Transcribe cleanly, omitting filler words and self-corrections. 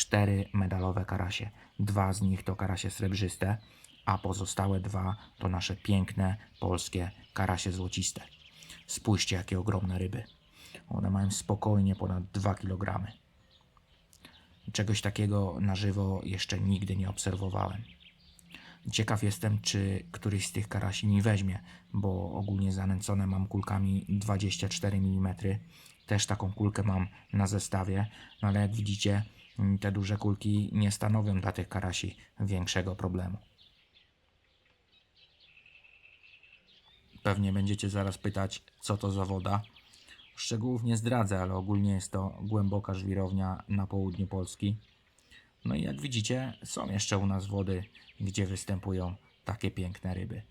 4 medalowe karasie. 2 z nich to karasie srebrzyste, a pozostałe 2 to nasze piękne polskie karasie złociste. Spójrzcie, jakie ogromne ryby. One mają spokojnie ponad 2 kg. Czegoś takiego na żywo jeszcze nigdy nie obserwowałem. Ciekaw jestem, czy któryś z tych karasi mi weźmie, bo ogólnie zanęcone mam kulkami 24 mm. Też taką kulkę mam na zestawie, no ale jak widzicie, te duże kulki nie stanowią dla tych karasi większego problemu. Pewnie będziecie zaraz pytać, co to za woda. Szczegółów nie zdradzę, ale ogólnie jest to głęboka żwirownia na południu Polski. No i jak widzicie, są jeszcze u nas wody, gdzie występują takie piękne ryby.